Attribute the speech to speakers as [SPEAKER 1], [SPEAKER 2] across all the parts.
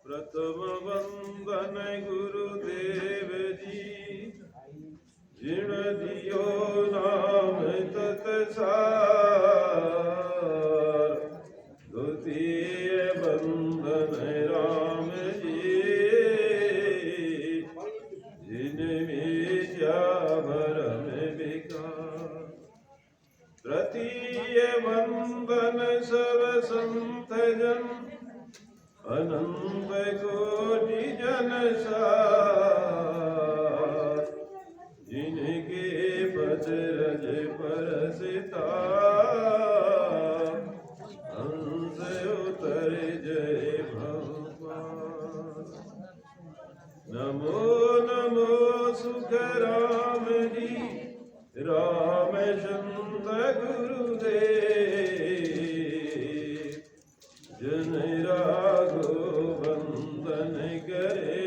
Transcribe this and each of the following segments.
[SPEAKER 1] प्रथम वंदन गुरुदेव जी, जिण दियो नाम तत्सार। द्वितीय वंदन राम जी, जिन विद्या भरम विकार। तृतीय वंदन सब संत जन, अनंत कोटि जन सार। जिनके पद रज परसिता, हंस उतर जय भगवान। नमो नमो सुख राम जी, राम संत गुरुदेव। जन राघो वंदन करे,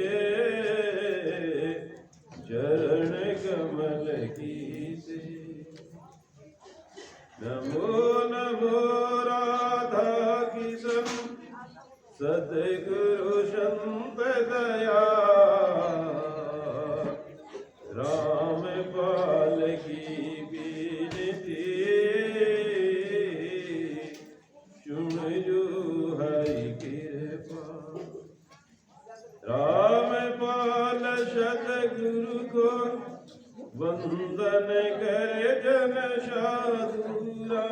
[SPEAKER 1] चरण कमल की से। नमो नमो राधा किशन, सद्गुरु संत दया। राम पाल की बीनती, सुन जो हरि कृपा। राम पाल सतगुरु को, वंदन करे जन साधुरा।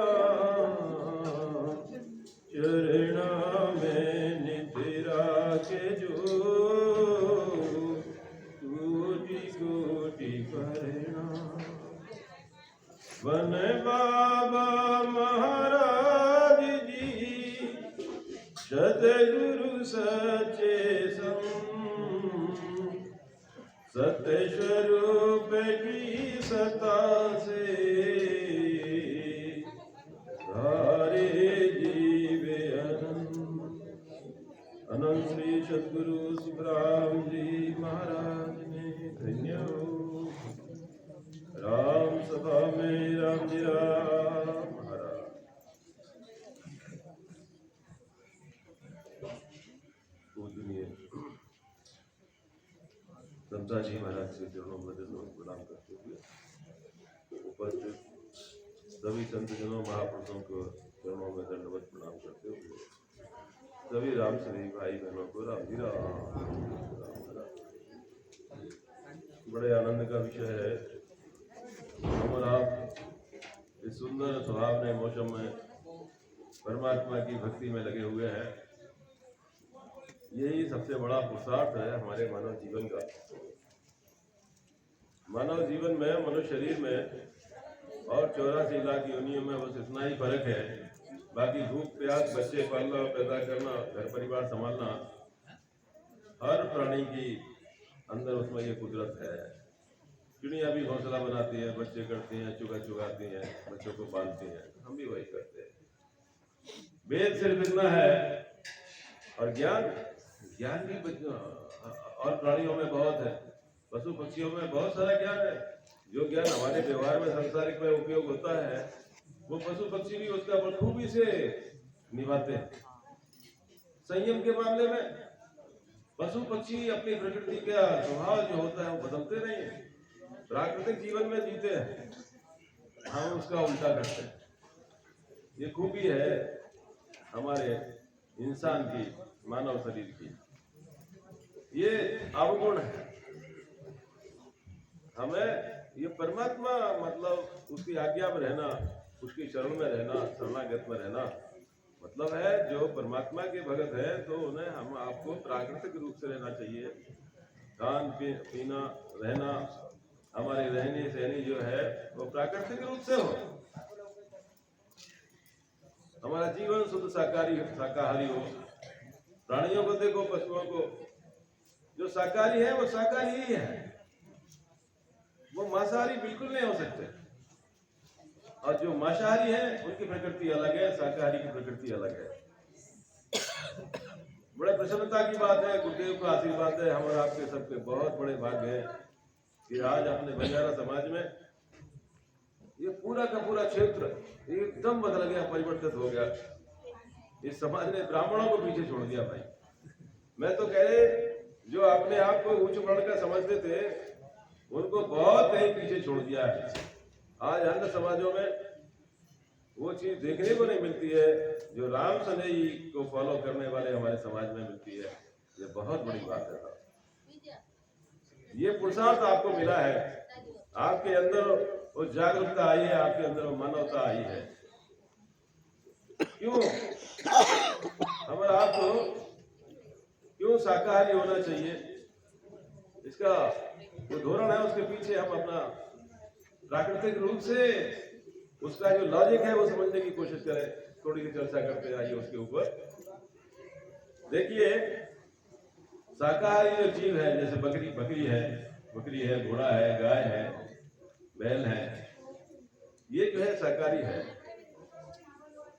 [SPEAKER 1] चरणा में नित राखे जो, कोटि कोटि प्रणाम। वन बाबा महाराज जी, सतगुरु सच्चे संत। सत्य स्वरूप की सता से, सारे जीव अनंत। अनंत श्री सद्गुरु सुखराम जी महाराज ने धन्य हो। राम सभा में राम जी राम महाराज। पूजनीय संता जी महाराज के चरणों में प्रणाम करते हुए, उपस्थित सभी संतजनों महापुरुषों को चरणों में दंडवत प्रणाम करते हुए, सभी राम सभी भाई बहनों को राम जी राम। बड़े आनंद का विषय है। हम और आप इस सुंदर सुहावने मौसम में परमात्मा की भक्ति में लगे हुए हैं। यही सबसे बड़ा पुरुषार्थ है हमारे मानव जीवन का। मानव जीवन में, मनुष्य शरीर में और 84 लाख योनियों में बस इतना ही फर्क है। बाकी भूख प्यास, बच्चे पालना, पैदा करना, घर परिवार संभालना, हर प्राणी की अंदर उसमें ये कुदरत है। चिड़िया भी घोंसला बनाती है, बच्चे करती हैं, चुगा चुगाती हैं, बच्चों को पालती हैं। हम भी वही करते हैं। वेद सिर्फ इतना है, और ज्ञान भी और प्राणियों में बहुत है। पशु पक्षियों में बहुत सारा ज्ञान है। जो ज्ञान हमारे व्यवहार में, संसारिक में उपयोग होता है, वो पशु पक्षी भी उसका बखूबी से निभाते हैं। संयम के मामले में पशु पक्षी अपनी प्रकृति का स्वभाव जो होता है वो बदलते नहीं है, प्राकृतिक जीवन में जीते हैं। हम उसका उल्टा करते हैं। ये खूबी है हमारे इंसान की, मानव शरीर की। ये अवगुण है। हमें ये परमात्मा मतलब उसकी आज्ञा में रहना, उसकी शरण में रहना, शरणागत में रहना मतलब है। जो परमात्मा के भगत है तो उन्हें हम आपको प्राकृतिक रूप से रहना चाहिए। खान पीना रहना, हमारी रहनी सहनी जो है वो प्राकृतिक रूप से हो। हमारा जीवन शुद्ध शाकाहारी हो। प्राणियों को देखो, पशुओं को, जो शाकाहारी है वो शाकाहारी ही है, वो मांसाहारी बिल्कुल नहीं हो सकते। और जो मांसाहारी है उनकी प्रकृति अलग है, शाकाहारी की प्रकृति अलग है। बड़े प्रसन्नता की बात है, गुरुदेव का आशीर्वाद है। हम और आपके सबके बहुत बड़े भाग्य है कि आज अपने बंजारा समाज में ये पूरा का पूरा क्षेत्र एकदम बदल गया, परिवर्तित हो गया। इस समाज ने ब्राह्मणों को पीछे छोड़ दिया भाई। मैं तो कह रहे, जो अपने आप को उच्च वर्ण का समझते थे उनको बहुत कहीं पीछे छोड़ दिया है। आज अन्य समाजों में वो चीज देखने को नहीं मिलती है जो राम सनेही को फॉलो करने वाले हमारे समाज में मिलती है। ये बहुत बड़ी बात है। ये पुरुषार्थ आपको मिला है, आपके अंदर वो जागरूकता आई है, आपके अंदर वो मानवता आई है। क्यों हमारा आपको क्यों शाकाहारी होना चाहिए, इसका जो धोरण है उसके पीछे हम अपना प्राकृतिक रूप से उसका जो लॉजिक है वो समझने की कोशिश करें। थोड़ी सी चर्चा करते आइए उसके ऊपर। देखिए, शाकाहारी जो जीव है, जैसे बकरी है, घोड़ा है, गाय है, बैल है, ये जो है शाकाहारी है।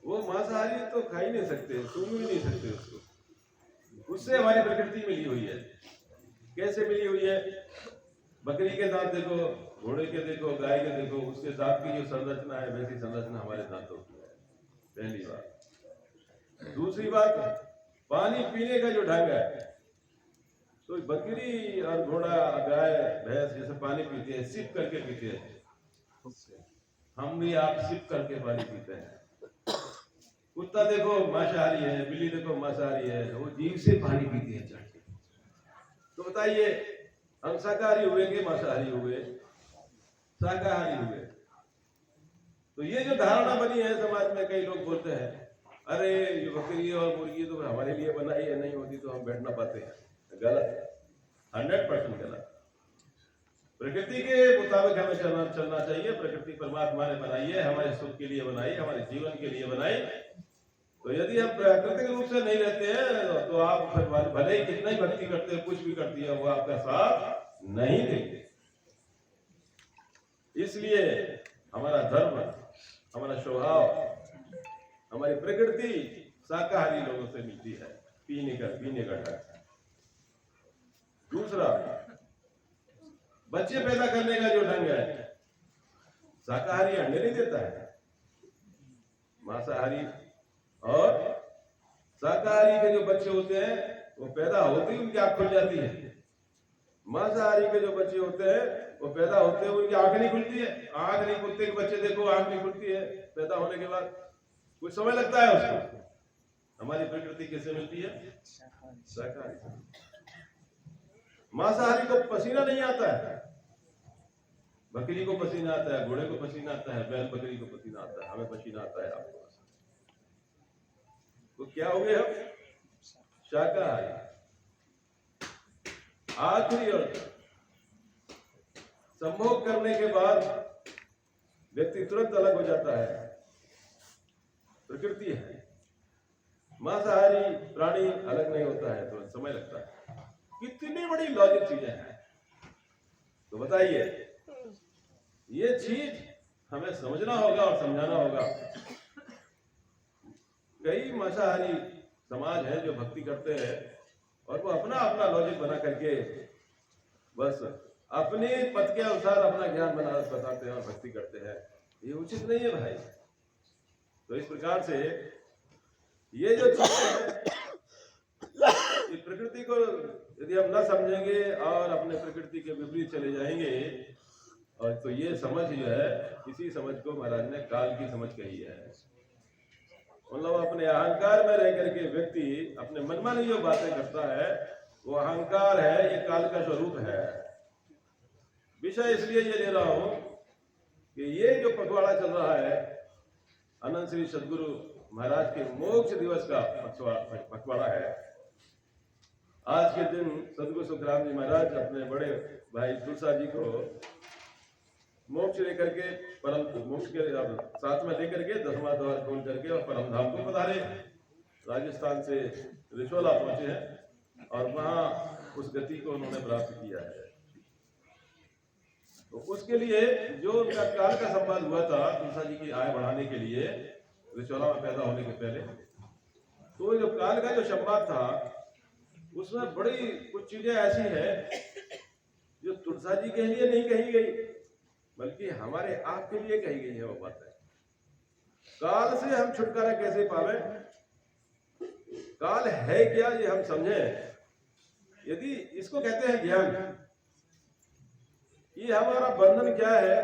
[SPEAKER 1] वो मांसाहारी तो खा ही नहीं सकते, सूंघ भी नहीं सकते उसको। उससे हमारी प्रकृति मिली हुई है। कैसे मिली हुई है? बकरी के दांत देखो, घोड़े के देखो, गाय के देखो, उसके दांत की जो संरचना है वैसी संरचना हमारे दांतों की है। पहली बात। दूसरी बात, पानी पीने का जो ढंग है, तो बकरी और घोड़ा, गाय, भैंस जैसे पानी पीते हैं, सिप करके पीते हैं। हम भी आप सिप करके पानी पीते हैं। कुत्ता देखो मांसाहारी है, बिल्ली देखो मांसाहारी है, वो जीभ से पानी पीती है चढ़ के। तो बताइए, हम शाकाहारी हुए कि मांसाहारी हुए? शाकाहारी हुए। तो ये जो धारणा बनी है समाज में, कई लोग बोलते हैं अरे ये बकरी और मुर्गी तो हमारे लिए बनाई है, नहीं होती तो हम बैठ ना पाते हैं। गलत है, 100% गलत। प्रकृति के मुताबिक हमें चलना चाहिए। प्रकृति परमात्मा ने बनाई है, हमारे सुख के लिए बनाई, हमारे जीवन के लिए बनाई। तो यदि हम प्राकृतिक रूप से नहीं रहते हैं तो आप भले ही कितना ही भक्ति करते हैं, कुछ भी करती है, वो आपका साथ नहीं देंगे। इसलिए हमारा धर्म, हमारा स्वभाव, हमारी प्रकृति शाकाहारी लोगों से मिलती है, पीने का ढंग। दूसरा, बच्चे पैदा करने का जो ढंग है, शाकाहारी अंडे नहीं देता है। मांसाहारी और शाकाहारी के जो बच्चे होते हैं वो पैदा होते ही उनकी आंख खुल जाती है। मांसाहारी के जो बच्चे होते हैं वो पैदा होते हैं उनकी आंख नहीं खुलती है। आंख नहीं, कुत्ते के बच्चे देखो आंख नहीं खुलती है पैदा होने के बाद, कुछ समय लगता है उसको। हमारी प्रकृति किससे मिलती है? शाकाहारी। मांसाहारी को पसीना नहीं आता है। बकरी को पसीना आता है, घोड़े को पसीना आता है, बैल बकरी को पसीना आता है, हमें पसीना आता है, आपको। तो क्या हो गए हम? शाकाहारी। आखिरी अर्थ, संभोग करने के बाद व्यक्ति तुरंत अलग हो जाता है, प्रकृति है। मांसाहारी प्राणी अलग नहीं होता है, तुरंत समय लगता है। कितनी बड़ी लॉजिक चीजें हैं। तो बताइए, ये चीज हमें समझना होगा और समझाना होगा। कई मांसाहारी समाज है जो भक्ति करते हैं और वो अपना अपना लॉजिक बना करके बस अपने पद के अनुसार अपना ज्ञान बताते हैं और भक्ति करते हैं। ये उचित नहीं है भाई। तो इस प्रकार से ये जो चीज है, इस प्रकृति को यदि हम न समझेंगे और अपने प्रकृति के विपरीत चले जाएंगे, और तो ये समझ जो है, इसी समझ को महाराज ने काल की समझ कही है। मतलब अपने अहंकार में रह करके व्यक्ति अपने मनमानी जो बातें करता है वो अहंकार है, ये काल का स्वरूप है। विषय इसलिए ये ले रहा हूं कि ये जो पखवाड़ा चल रहा है, अनंत श्री सदगुरु महाराज के मोक्ष दिवस का पखवाड़ा है। आज के दिन सदगुरु सुखराम जी महाराज अपने बड़े भाई तुलसा जी को मोक्ष लेकर के, परम मोक्ष के साथ में लेकर के 10वां द्वार खोल करके और परम धाम को पधारे। राजस्थान से रिशोला पहुंचे हैं और वहां उस गति को उन्होंने प्राप्त किया है। तो उसके लिए जो उनका काल का संवाद हुआ था तुलसा जी की आय बढ़ाने के लिए, रिशोला में पैदा होने के पहले, तो जो काल का जो संवाद था उसमें बड़ी कुछ चीजें ऐसी है जो तुलसा जी के लिए नहीं कही गई, बल्कि हमारे आपके लिए कही गई है। वो बात है, काल से हम छुटकारा कैसे पावे, काल है क्या ये हम समझें, यदि इसको कहते हैं ज्ञान, ये हमारा बंधन क्या है,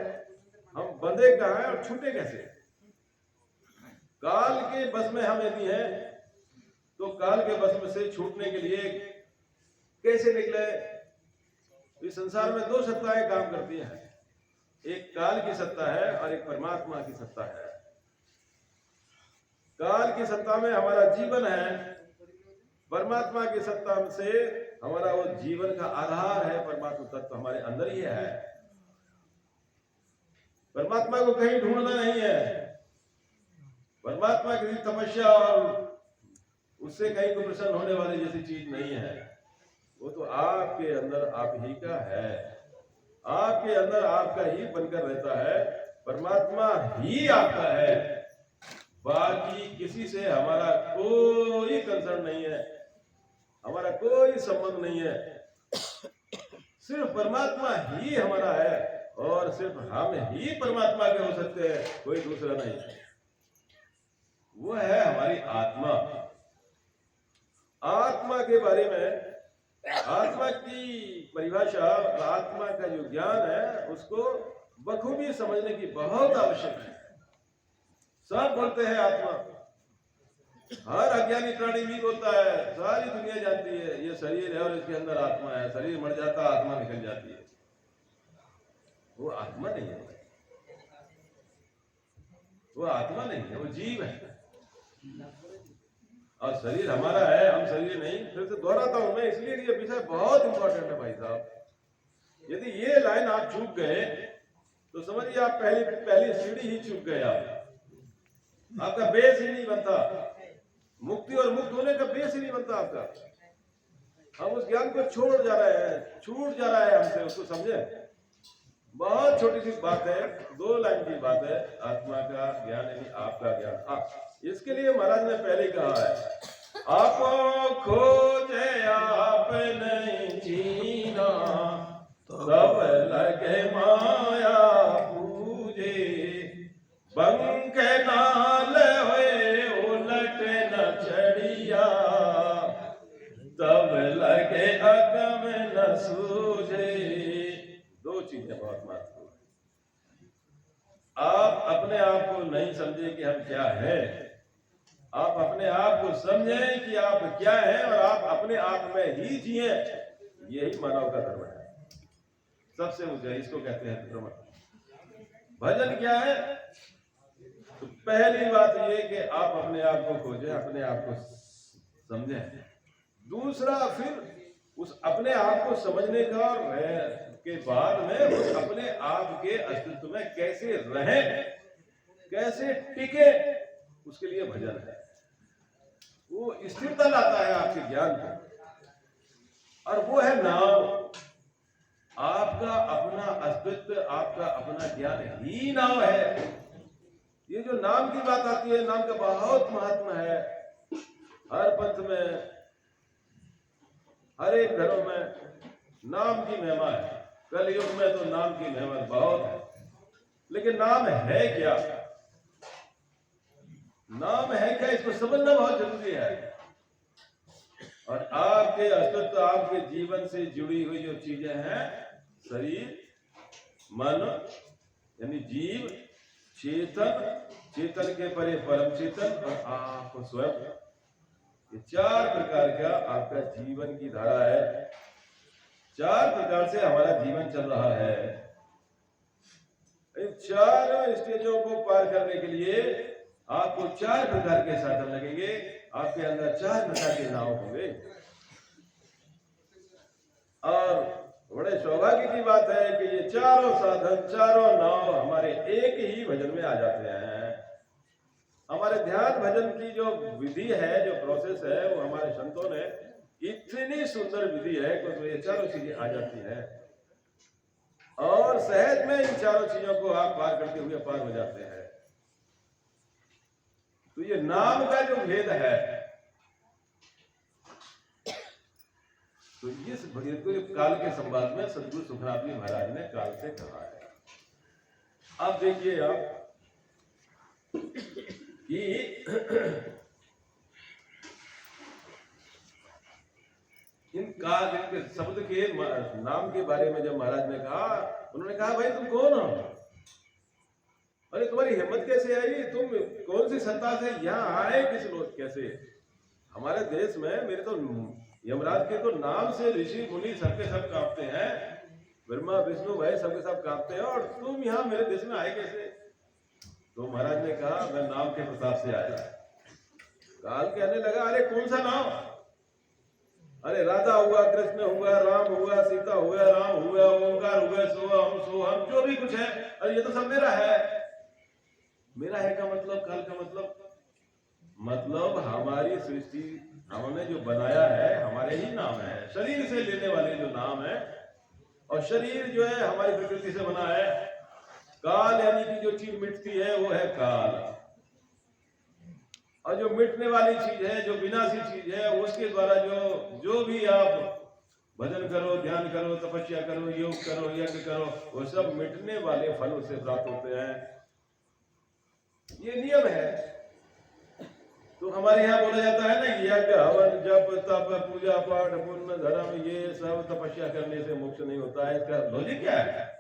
[SPEAKER 1] हम बंधे कहाँ हैं और छूटे कैसे। काल के बस में हम यदि हैं तो काल के बस में से छूटने के लिए कैसे निकले। इस संसार में दो सत्ताएं काम करती हैं, एक काल की सत्ता है और एक परमात्मा की सत्ता है। काल की सत्ता में हमारा जीवन है, परमात्मा की सत्ता से हमारा वो जीवन का आधार है, परमात्मा तत्व हमारे अंदर ही है। परमात्मा को कहीं ढूंढना नहीं है, परमात्मा किसी तपस्या और उससे कहीं को प्रसन्न होने वाली जैसी चीज नहीं है। वो तो आपके अंदर आप ही का है, आपके अंदर आपका ही बनकर रहता है, परमात्मा ही आपका है। बाकी किसी से हमारा कोई कंसर्न नहीं है, हमारा कोई संबंध नहीं है, सिर्फ परमात्मा ही हमारा है और सिर्फ हम ही परमात्मा के हो सकते हैं, कोई दूसरा नहीं। वो है हमारी आत्मा। आत्मा के बारे में, आत्मा की परिभाषा, आत्मा का जो ज्ञान है उसको बखूबी समझने की बहुत आवश्यक है। सब बोलते हैं आत्मा, हर अज्ञानी प्राणी भी बोलता है, सारी दुनिया जानती है ये शरीर है और इसके अंदर आत्मा है, शरीर मर जाता आत्मा निकल जाती है। वो आत्मा नहीं है, वो आत्मा नहीं है, वो जीव है और शरीर हमारा है, हम शरीर नहीं। फिर से दोहराता हूं मैं, इसलिए ये विषय बहुत इंपॉर्टेंट है भाई साहब। यदि ये लाइन आप चूक गए तो समझिए आप पहली सीढ़ी ही चूक गए, आपका बेस ही नहीं बनता, मुक्ति और मुक्त होने का बेस ही नहीं बनता आपका। हम उस ज्ञान को छोड़ जा रहे हैं, छूट जा रहा है हमसे, उसको समझे। बहुत छोटी सी बात है, 2 लाइन की बात है, आत्मा का ज्ञान यानी आपका ज्ञान। इसके लिए महाराज ने पहले कहा है, आपो खोजे आप नहीं जीना, सब लगे माया पूजे, बंक नाल हुए उलट न चढ़िया, तब लगे अगम न सूझे। 2 चीजें बहुत महत्वपूर्ण। आप अपने आप को नहीं समझे कि हम क्या है, आप अपने आप को समझें कि आप क्या हैं और आप अपने आप में ही जिए। यही मानव का धर्म है, सबसे ऊंचा, इसको कहते हैं धर्म। भजन क्या है? तो पहली बात ये कि आप अपने आप को खोजें, अपने आप को समझें। दूसरा, फिर उस अपने आप को समझने का के बाद में उस अपने आप के अस्तित्व में कैसे रहें, कैसे टिके, उसके लिए भजन है। वो स्थिरता लाता है आपके ज्ञान को, और वो है नाव। आपका अपना अस्तित्व, आपका अपना ज्ञान ही नाव है। ये जो नाम की बात आती है, नाम का बहुत महत्व है। हर पंथ में, हर एक घरों में नाम की महिमा है। कलयुग में तो नाम की महिमा बहुत है, लेकिन नाम है क्या? नाम है क्या, इसको समझना बहुत जरूरी है। और आपके अस्तित्व, आपके जीवन से जुड़ी हुई जो चीजें हैं, शरीर, मन यानी जीव, चेतन, चेतन के परे परम चेतन और आप स्वयं, ये 4 प्रकार का आपका जीवन की धारा है। 4 प्रकार से हमारा जीवन चल रहा है। इन 4 स्टेजों को पार करने के लिए आपको 4 प्रकार के साधन लगेंगे, आपके अंदर 4 प्रकार के नाव होंगे। और बड़े सौभाग्य की बात है कि ये 4 साधन, 4 नाव हमारे एक ही भजन में आ जाते हैं। हमारे ध्यान भजन की जो विधि है, जो प्रोसेस है, वो हमारे संतों ने इतनी सुंदर विधि है कि ये 4 चीजें आ जाती हैं और सहज में इन 4 चीजों को आप पार करते हुए पार हो जाते हैं। तो ये नाम का जो भेद है, तो इस भेद को काल के संवाद में सदगुरु सुखनाथ जी महाराज ने काल से कहा है। अब देखिए आप कि इन काल इनके शब्द के नाम के बारे में जब महाराज ने कहा, उन्होंने कहा भाई तुम कौन हो? अरे तुम्हारी हिम्मत कैसे आई? तुम कौन सी सत्ता से यहाँ आए? किस लोग कैसे? हमारे देश में मेरे तो यमराज के तो नाम से ऋषि मुनि सबके सब कांपते हैं, ब्रह्मा विष्णु भाई सबके सब कांपते हैं, और तुम यहाँ मेरे देश में आए कैसे? तो महाराज ने कहा मैं नाम के प्रताप से आया। काल कहने लगा अरे कौन सा नाम? अरे राधा हुआ, कृष्ण हुआ, राम हुआ, सीता हुआ, राम हुआ, ओंकार हुआ, सोहम जो भी कुछ है, अरे ये तो सब मेरा है। मेरा है का मतलब, काल का मतलब हमारी सृष्टि हमने जो बनाया है हमारे ही नाम है, शरीर से लेने वाले जो नाम है, और शरीर जो है हमारी प्रकृति से बना है। काल यानी कि जो चीज मिटती है वो है काल, और जो मिटने वाली चीज है, जो विनाशी चीज है, उसके द्वारा जो भी आप भजन करो, ध्यान करो, तपस्या करो, योग करो, यज्ञ करो, वो सब मिटने वाले फल उससे प्राप्त होते हैं। ये नियम है। तो हमारे यहाँ बोला जाता है ना, यज्ञ हवन जप तप पूजा पाठ पुण्य धर्म, ये सब तपस्या करने से मोक्ष नहीं होता है। इसका लॉजिक क्या है?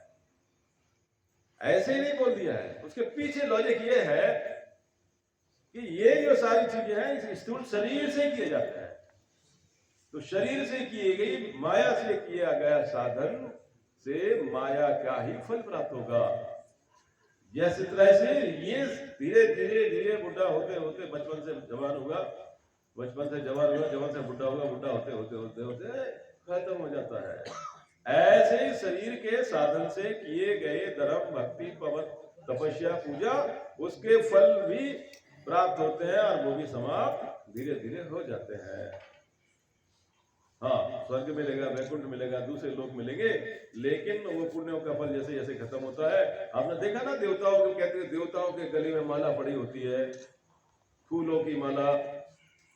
[SPEAKER 1] ऐसे ही नहीं बोल दिया है, उसके पीछे लॉजिक ये है कि ये जो सारी चीजें हैं इस स्थूल शरीर से किए जाते हैं। तो शरीर से किए गई, माया से किया गया साधन से माया का ही फल प्राप्त होगा। जैसे तरह से ये धीरे धीरे धीरे बुढ़ा होते होते, बचपन से जवान होगा, बचपन से जवान होगा, जवान से बुढ़ा होगा, बुढ़ा होते होते होते होते खत्म हो जाता है। ऐसे ही शरीर के साधन से किए गए धर्म, भक्ति, पवन, तपस्या, पूजा, उसके फल भी प्राप्त होते हैं और वो भी समाप्त धीरे धीरे हो जाते हैं। हाँ, स्वर्ग मिलेगा, वैकुंठ मिलेगा, दूसरे लोक मिलेंगे, लेकिन वो पुण्यों का फल जैसे जैसे खत्म होता है। आपने देखा ना, देवताओं को कहते हैं, देवताओं के गले में माला पड़ी होती है, फूलों की माला,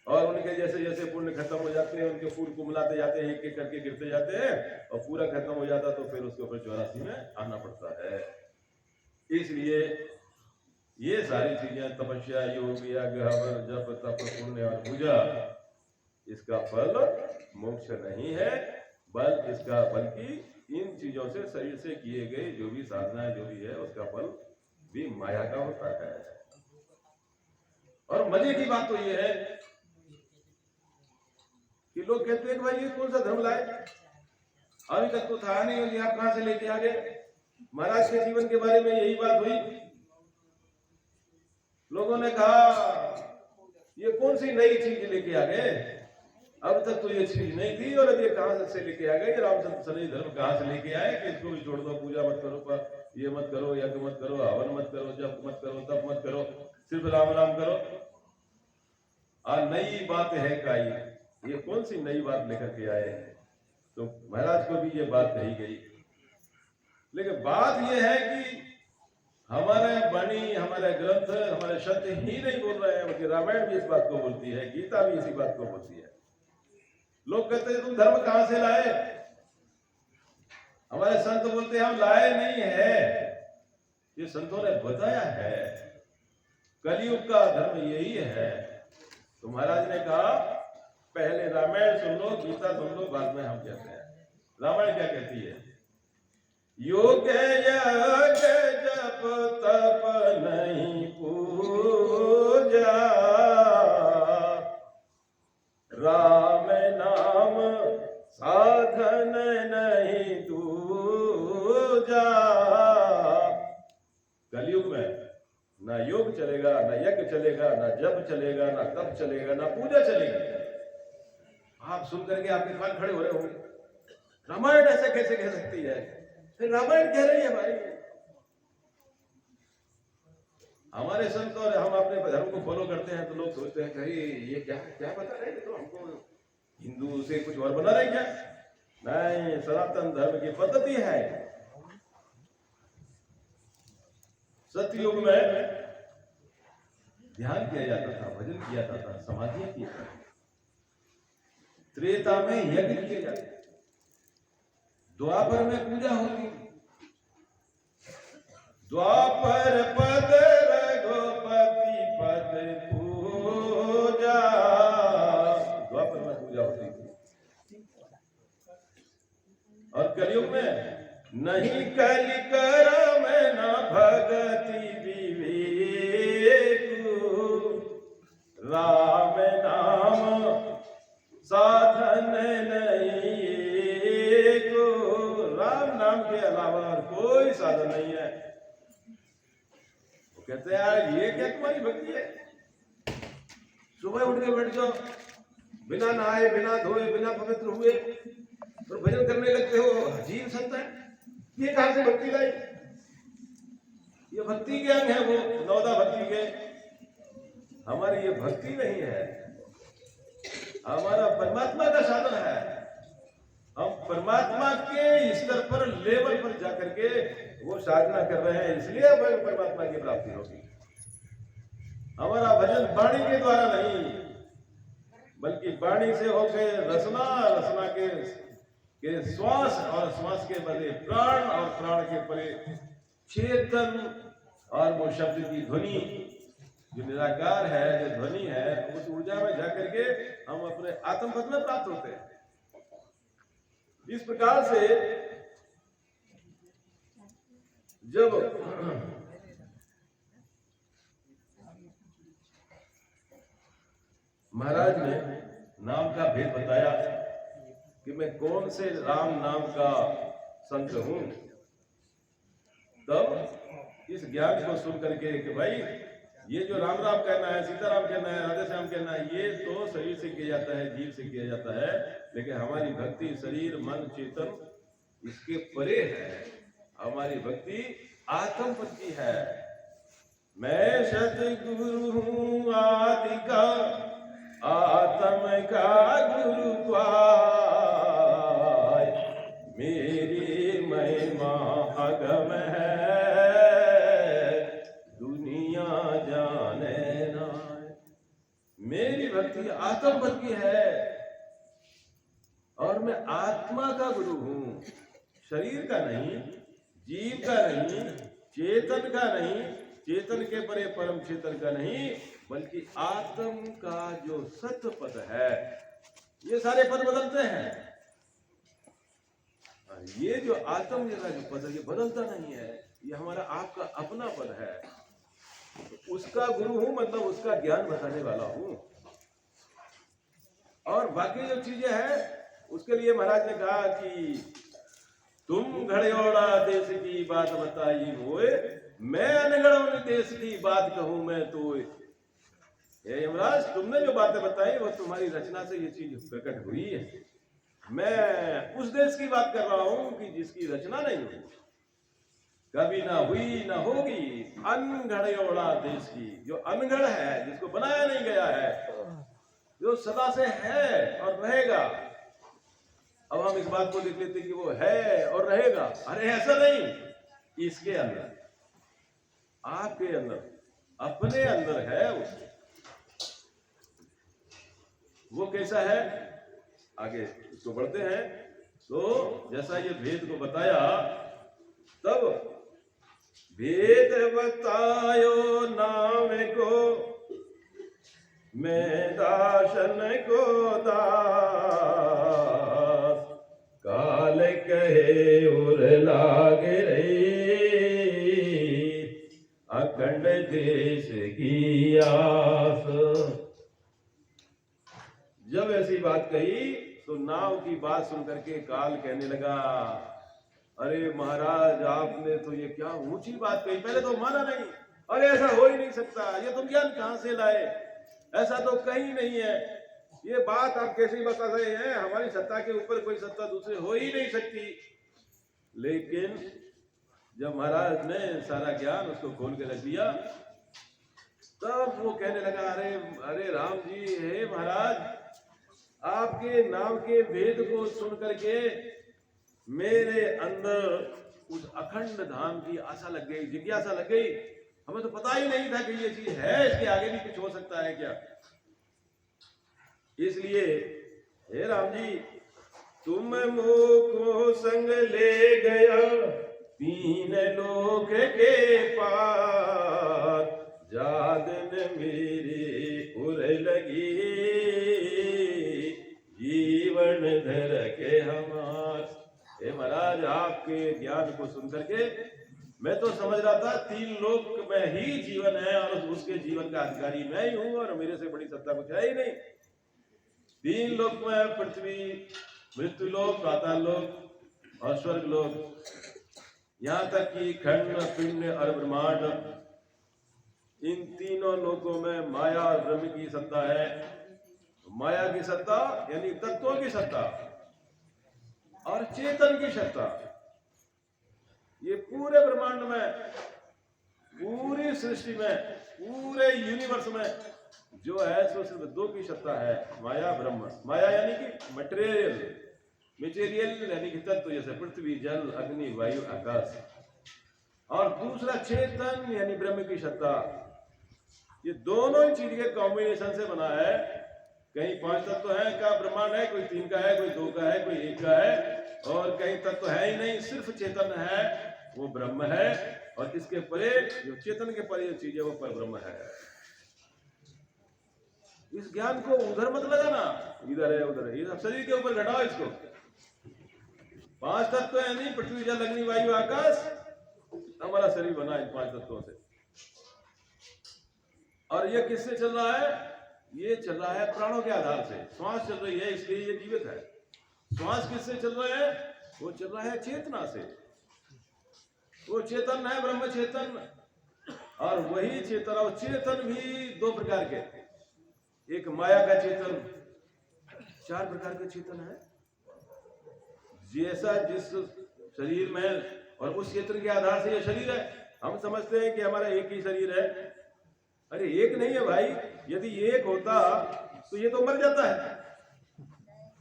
[SPEAKER 1] और उनके जैसे जैसे पुण्य खत्म हो जाते हैं, उनके फूल को मिलाते जाते हैं, एक एक करके गिरते जाते हैं, और पूरा खत्म हो जाता तो फिर उसके ऊपर 84 में आना पड़ता है। इसलिए ये सारी चीजें, तपस्या, योग, यज्ञ, हवन, जप, तप, पुण्य और पूजा, इसका फल मोक्ष नहीं है, बल्कि इन चीजों से, शरीर से किए गए जो भी साधना जो भी है, उसका फल भी माया का होता है। और मजे की बात तो ये है कि लोग कहते हैं कि भाई ये कौन सा धर्म लाए, अभी तक तो था नहीं, और आप कहां से लेके आ गए? महाराज के जीवन के बारे में यही बात हुई। लोगों ने कहा ये कौन सी नई चीज लेके आ गए, अब तक तो ये चीज नहीं थी, और अब ये कहां से लेके आ गए? रामचंद्र सनातन धर्म कहां से लेके आए कि इसको भी छोड़ दो, पूजा मत करो, ये मत करो, यज्ञ मत करो, हवन मत करो, जप मत करो, तप मत करो, सिर्फ राम राम करो। नई बात है का ये कौन सी नई बात लेकर के आए हैं? तो महाराज को भी ये बात कही गई, लेकिन बात ये है कि हमारे वाणी, हमारे ग्रंथ, हमारे शब्द ही नहीं बोल रहे हैं, बल्कि रामायण भी इस बात को बोलती है, गीता भी इसी बात को बोलती है। लोग कहते हैं तुम धर्म कहां से लाए? हमारे संत बोलते हैं हम लाए नहीं है, ये संतों ने बताया है, कलयुग का धर्म यही है। तो महाराज ने कहा पहले रामायण सुन लो, गीता सुन लो, बाद में हम कहते हैं। रामायण क्या कहती है? योग यज्ञ जप तप नहीं पूजा, राम नाम साधन नहीं दूजा। कलयुग में ना योग चलेगा, ना यज्ञ चलेगा, ना जप चलेगा, ना तप चलेगा, ना पूजा चलेगी। आप सुन करके आपके कान खड़े हो रहे होंगे, रामायण ऐसे कैसे कह सकती है? फिर रामायण कह रही है भाई। हमारे संत और हम अपने धर्म को फॉलो करते हैं तो लोग सोचते हैं कि ये क्या क्या बता रहे हैं, तो हमको हिंदू से कुछ और बना रहे क्या? नहीं, सनातन धर्म की पद्धति है। सतयुग में ध्यान किया जाता था, भजन किया जाता था, समाधियां की जाती, त्रेता में यज्ञ किए जाते, द्वापर में पूजा होती, द्वापर पद रघुपति पद पूजा, द्वापर में पूजा होती थी। और कलयुग में नहीं कल करम न भगति विवेक, राम नाम साधन नहीं को। राम नाम के अलावा और कोई साधन नहीं है। वो कहते हैं यार ये क्या तुम्हारी भक्ति है? सुबह उठ के बैठ जाओ, बिना नहाए बिना धोए बिना पवित्र हुए और भजन करने लगते हो, अजीब संत है। ये कहां से भक्ति लाई? ये भक्ति के अंग है, वो नौदा भक्ति के। हमारी ये भक्ति नहीं है, हमारा परमात्मा का साधन है। हम परमात्मा के स्तर पर, लेवल पर जाकर के वो साधना कर रहे हैं, इसलिए हमें परमात्मा की प्राप्ति होगी। हमारा भजन वाणी के द्वारा नहीं, बल्कि वाणी से होकर रसना, रसना के श्वास और श्वास के परे प्राण और प्राण के परे चेतन, और वो शब्द की ध्वनि जो निराकार है, जो ध्वनि है, उस ऊर्जा में जाकर के हम अपने आत्मपद में प्राप्त होते हैं। इस प्रकार से जब महाराज ने नाम का भेद बताया कि मैं कौन से राम नाम का संत हूं, तब इस ज्ञान को सुन करके कि भाई ये जो राम राम कहना है, सीताराम कहना है, राधे श्याम कहना है, ये तो शरीर से किया जाता है, जीव से किया जाता है, लेकिन हमारी भक्ति शरीर मन चेतन इसके परे है। हमारी भक्ति आत्मपद की है। मैं सतगुरु हूं आदि का, आत्म का गुरु पाय, मेरी महिमा अगम है, दुनिया जाने ना। मेरी भक्ति आत्मपद की है और मैं आत्मा का गुरु हूं, शरीर का नहीं, जीव का नहीं, चेतन का नहीं, चेतन के परे परम चेतन का नहीं, बल्कि आत्म का जो सत्य पद है। ये सारे पद बदलते हैं, ये जो आत्म का जो पद है ये बदलता नहीं है, ये हमारा आपका अपना पद है। उसका गुरु हूं, मतलब उसका ज्ञान बताने वाला हूं। और बाकी जो चीजें हैं उसके लिए महाराज ने कहा कि तुम घड़ियोड़ा देश की बात बताई होए, मैं अनगढ़ों देश की बात कहूं मैं तो। हे यमराज, तुमने जो बातें बताई वो तुम्हारी रचना से ये चीज प्रकट हुई है। मैं उस देश की बात कर रहा हूं कि जिसकी रचना नहीं हुई, कभी ना हुई ना होगी। अनगढ़ोड़ा देश की, जो अनगढ़ है, जिसको बनाया नहीं गया है, जो सदा से है और रहेगा। अब हम इस बात को देख लेते कि वो है और रहेगा। अरे ऐसा नहीं, इसके अंदर, आपके अंदर, अपने अंदर है वो कैसा है? आगे इसको बढ़ते हैं। तो जैसा ये भेद को बताया, तब भेद बतायो नाम को, मैं दासन को दास, काल कहे उर लाग रही, अखंड देश की आस। जब ऐसी बात कही तो नाव की बात सुन करके काल कहने लगा, अरे महाराज, आपने तो ये क्या ऊंची बात कही, पहले तो माना नहीं। अरे ऐसा हो ही नहीं सकता, ये तुम ज्ञान कहां से लाए? ऐसा तो कहीं नहीं है। ये बात आप कैसे बता रहे हैं? हमारी सत्ता के ऊपर कोई सत्ता दूसरी हो ही नहीं सकती। लेकिन जब महाराज ने सारा ज्ञान उसको खोल के रख दिया, तब वो कहने लगा, अरे अरे राम जी, हे महाराज, आपके नाम के भेद को सुन करके मेरे अंदर उस अखंड धाम की आशा लग गई, जिज्ञासा लग गई। हमें तो पता ही नहीं था कि ये चीज है, इसके आगे भी कुछ हो सकता है क्या। इसलिए हे राम जी, तुम मोको संग ले गया तीन लोक के पार, जादन मेरे उर लगी, जीवन धर के हमार। हे महाराज, आपके ज्ञान को सुनकर के मैं तो समझ रहा था 3 लोक में ही जीवन है और उसके जीवन का अधिकारी मैं ही हूं और मेरे से बड़ी सत्ता कुछ है ही नहीं। 3 लोक में पृथ्वी, मृत्यु लोक, पाताल लोक और स्वर्ग लोक, यहाँ तक कि खंड, पिंड और ब्रह्मांड, इन तीनों लोकों में माया और ब्रह्म की सत्ता है। माया की सत्ता यानी तत्वों की सत्ता और चेतन की सत्ता, ये पूरे ब्रह्मांड में, पूरी सृष्टि में, पूरे यूनिवर्स में जो है सो सिर्फ 2 की सत्ता है, माया ब्रह्म। माया यानी कि मटेरियल यानी कि तत्व, जैसे पृथ्वी, जल, अग्नि, वायु, आकाश, और दूसरा चेतन यानी ब्रह्म की सत्ता। ये दोनों ही चीज के कॉम्बिनेशन से बना है। कहीं 5 तत्व है का ब्रह्मांड है, कोई 3 का है, कोई 2 का है, कोई 1 का है, और कहीं तत्व है ही नहीं, सिर्फ चेतन है, वो ब्रह्म है। और इसके परे जो चेतन के परे जो चीज है वो पर ब्रह्म है। इस ज्ञान को उधर मत लगाना, इधर है उधर है, ये सब शरीर के ऊपर घटाओ इसको। 5 तत्व है नहीं, पृथ्वी, जल, अग्नि, वायु, आकाश, हमारा शरीर बना इन 5 तत्वों से। और ये किससे चल रहा है? ये चल रहा है प्राणों के आधार से। श्वास चल रही है इसलिए ये जीवित है। श्वास किससे चल रहे हैं? वो चल रहा है चेतना से। वो चेतन है, ब्रह्म चेतन। और वही चेतन, और चेतन भी 2 प्रकार के, एक माया का चेतन, 4 प्रकार के चेतन है। जैसा जिस शरीर में और उस चेतन के आधार से ये शरीर है। हम समझते हैं कि हमारा एक ही शरीर है। अरे एक नहीं है भाई, यदि एक होता तो ये तो मर जाता है,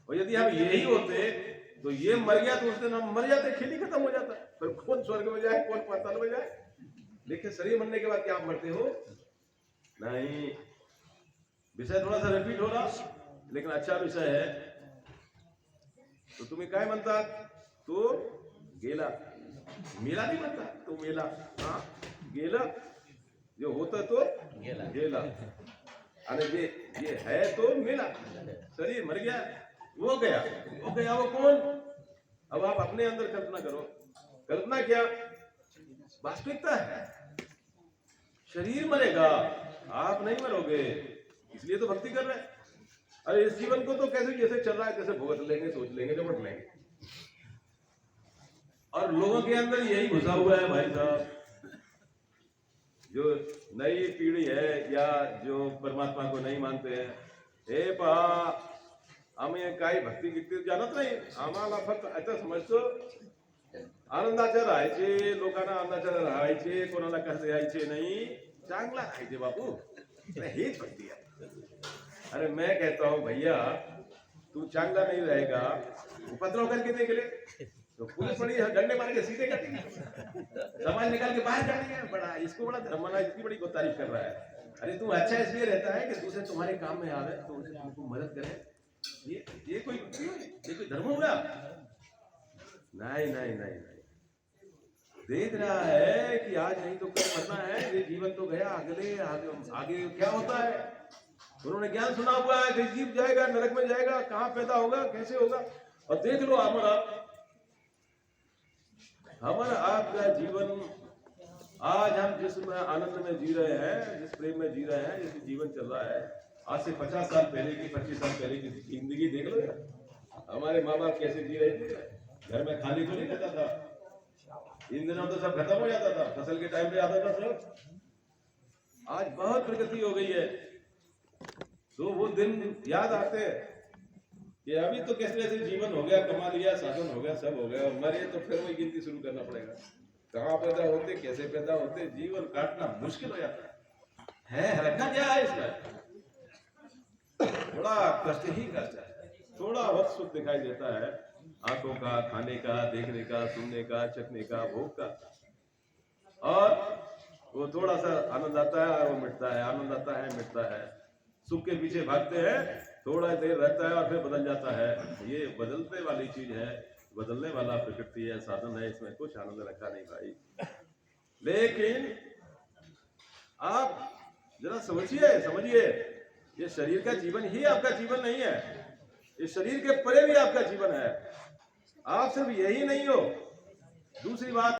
[SPEAKER 1] और यदि हम यही होते तो ये मर गया तो उस दिन हम मर जाते, खेल ही खत्म हो जाता। फिर कौन स्वर्ग में जाए, कौन पाताल में जाए। लेकिन शरीर मरने के बाद क्या आप मरते हो? नहीं। विषय थोड़ा सा रिपीट हो रहा, लेकिन अच्छा विषय है। तो तुम्हें क्या मनता? तो गेला, मेला नहीं बनता तो मेला, हाँ गेला जो होता तो गेला, अरे ये है तो मेला। शरीर मर गया, वो गया, वो गया, वो कौन? अब आप अपने अंदर कल्पना करो। कल्पना क्या? वास्तविकता है। शरीर मरेगा, आप नहीं मरोगे, इसलिए तो भक्ति कर रहे हैं। अरे इस जीवन को तो कैसे जैसे चल रहा है जैसे भुगत लेंगे, सोच लेंगे, निपट लेंगे। और लोगों के अंदर यही घुसा हुआ है भाई साहब। जो नई पीढ़ी है या जो परमात्मा को नहीं मानते हैं, हे पा हमें काही भक्ती गिक्ती जानत नाही, आम्हाला फक्त आता समजतो आनंदाचे राहायचे, लोकांना आनंदाचे राहायचे, कोणाला कसं यायचे नाही, चांगला राहायचे बापू, हेच भक्ती है। अरे मैं कहता हूँ भैया, तू चांगला नहीं रहेगा, उपद्रव करके देख ले, तो पुलिस बड़ी डंडे मार के सीधे कर देगी, समाज निकाल के बाहर कर देंगे। बड़ा इसको बड़ा धर्म मना, इतनी बड़ी तारीफ कर रहा है। अरे तू अच्छा इसलिए रहता है कि दूसरे तुम्हारे काम में आवे, तो उसे तुमको मदद करे। ये कोई धर्म हुआ? नहीं नहीं नहीं नहीं। देख रहा है कि आज नहीं तो कल मरना है, ये जीवन तो गया, आगे क्या होता है। उन्होंने ज्ञान सुना हुआ है कि जीव जाएगा, नरक में जाएगा, कहाँ पैदा होगा, कैसे होगा। और देख लो हमारा आपका जीवन, आज हम जिस आनंद में जी रहे हैं, जिस प्रेम में जी रहे हैं, जिस जीवन चल रहा है, आज से 50 साल पहले की, 25 साल पहले की जिंदगी देख लो। हमारे माँ बाप कैसे जी रहे थे, घर में खाने को नहीं रहता था, इन दिनों तो सब खत्म हो जाता था, फसल के टाइम पे आता था सब। आज बहुत प्रगति हो गई है, तो वो दिन याद आते हैं कि अभी तो कैसे कैसे जीवन हो गया, कमा लिया, साधन हो गया, सब हो गया, मरे तो फिर वही गिनती शुरू करना पड़ेगा। कहाँ पैदा होते, कैसे पैदा होते, जीवन काटना मुश्किल हो जाता है। रखना क्या है इसमें? बड़ा कष्ट ही कष्ट है। थोड़ा वक्त सुख दिखाई देता है, आंखों का, खाने का, देखने का, सुनने का, चखने का, भोग का, और वो थोड़ा सा आनंद आता है और वो मिटता है, आनंद आता है, मिटता है। सुख के पीछे भागते हैं, थोड़ा देर रहता है और फिर बदल जाता है। ये बदलने वाली चीज है, बदलने वाला प्रकृति है, साधन है, इसमें कुछ आनंद रखा नहीं भाई। लेकिन आप जरा समझिए, ये शरीर का जीवन ही आपका जीवन नहीं है, इस शरीर के परे भी आपका जीवन है। आप सिर्फ यही नहीं हो, दूसरी बात